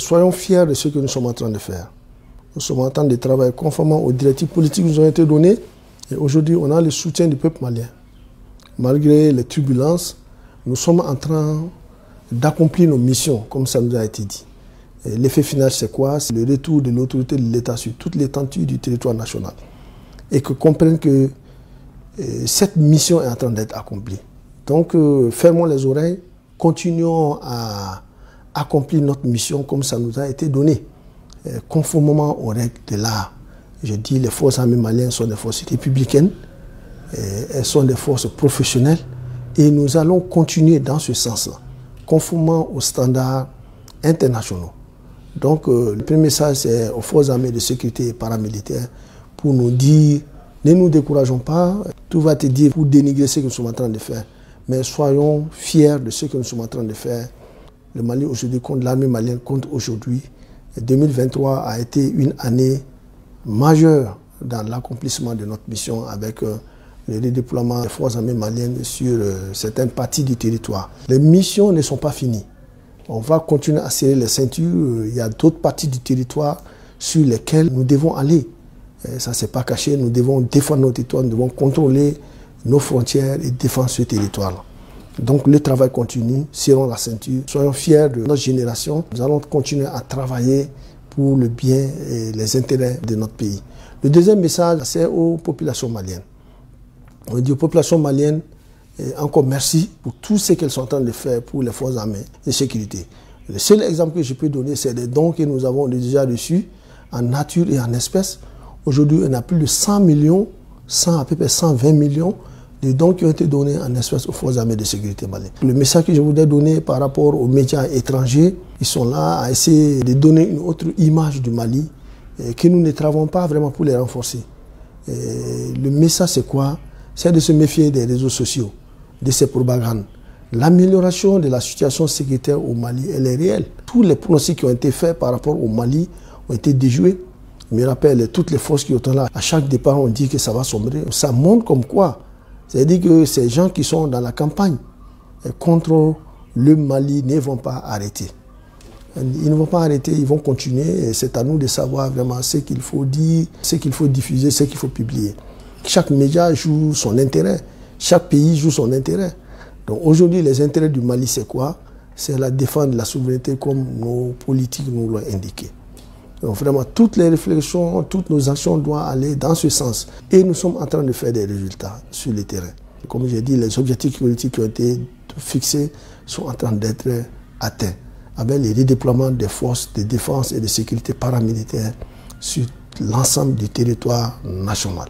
Soyons fiers de ce que nous sommes en train de faire. Nous sommes en train de travailler conformément aux directives politiques qui nous ont été données. Et aujourd'hui, on a le soutien du peuple malien. Malgré les turbulences, nous sommes en train d'accomplir nos missions, comme ça nous a été dit. L'effet final, c'est quoi? C'est le retour de l'autorité de l'État sur toute l'étendue du territoire national. Et que comprennent que cette mission est en train d'être accomplie. Donc, fermons les oreilles, continuons à accomplir notre mission comme ça nous a été donné, conformément aux règles de l'art. Je dis, les forces armées maliennes sont des forces républicaines, elles sont des forces professionnelles, et nous allons continuer dans ce sens-là, conformément aux standards internationaux. Donc, le premier message, c'est aux forces armées de sécurité et paramilitaires pour nous dire, ne nous décourageons pas, tout va te dire pour dénigrer ce que nous sommes en train de faire, mais soyons fiers de ce que nous sommes en train de faire. Le Mali aujourd'hui compte, l'armée malienne compte aujourd'hui. 2023 a été une année majeure dans l'accomplissement de notre mission avec le redéploiement des forces armées maliennes sur certaines parties du territoire. Les missions ne sont pas finies. On va continuer à serrer les ceintures. Il y a d'autres parties du territoire sur lesquelles nous devons aller. Et ça, c'est pas caché. Nous devons défendre nos territoires, nous devons contrôler nos frontières et défendre ce territoire-là. Donc le travail continue, serrons la ceinture, soyons fiers de notre génération. Nous allons continuer à travailler pour le bien et les intérêts de notre pays. Le deuxième message, c'est aux populations maliennes. On dit aux populations maliennes, encore merci pour tout ce qu'elles sont en train de faire pour les forces armées de sécurité. Le seul exemple que je peux donner, c'est des dons que nous avons déjà reçus en nature et en espèces. Aujourd'hui, on a plus de 100 millions, à peu près 120 millions de dons qui ont été donnés en espèces aux forces armées de sécurité maliennes. Le message que je voudrais donner par rapport aux médias étrangers, ils sont là à essayer de donner une autre image du Mali, que nous ne travaillons pas vraiment pour les renforcer. Le message, c'est quoi? C'est de se méfier des réseaux sociaux, de ces propagandes. L'amélioration de la situation sécuritaire au Mali, elle est réelle. Tous les pronostics qui ont été faits par rapport au Mali ont été déjoués. Je me rappelle, toutes les forces qui sont là, à chaque départ, on dit que ça va sombrer. Ça montre comme quoi. C'est-à-dire que ces gens qui sont dans la campagne contre le Mali ne vont pas arrêter. Ils ne vont pas arrêter, ils vont continuer. Et c'est à nous de savoir vraiment ce qu'il faut dire, ce qu'il faut diffuser, ce qu'il faut publier. Chaque média joue son intérêt. Chaque pays joue son intérêt. Donc aujourd'hui, les intérêts du Mali, c'est quoi? C'est la défense de la souveraineté comme nos politiques nous l'ont indiqué. Donc vraiment, toutes les réflexions, toutes nos actions doivent aller dans ce sens. Et nous sommes en train de faire des résultats sur le terrain. Comme j'ai dit, les objectifs politiques qui ont été fixés sont en train d'être atteints, avec les redéploiements des forces de défense et de sécurité paramilitaires sur l'ensemble du territoire national.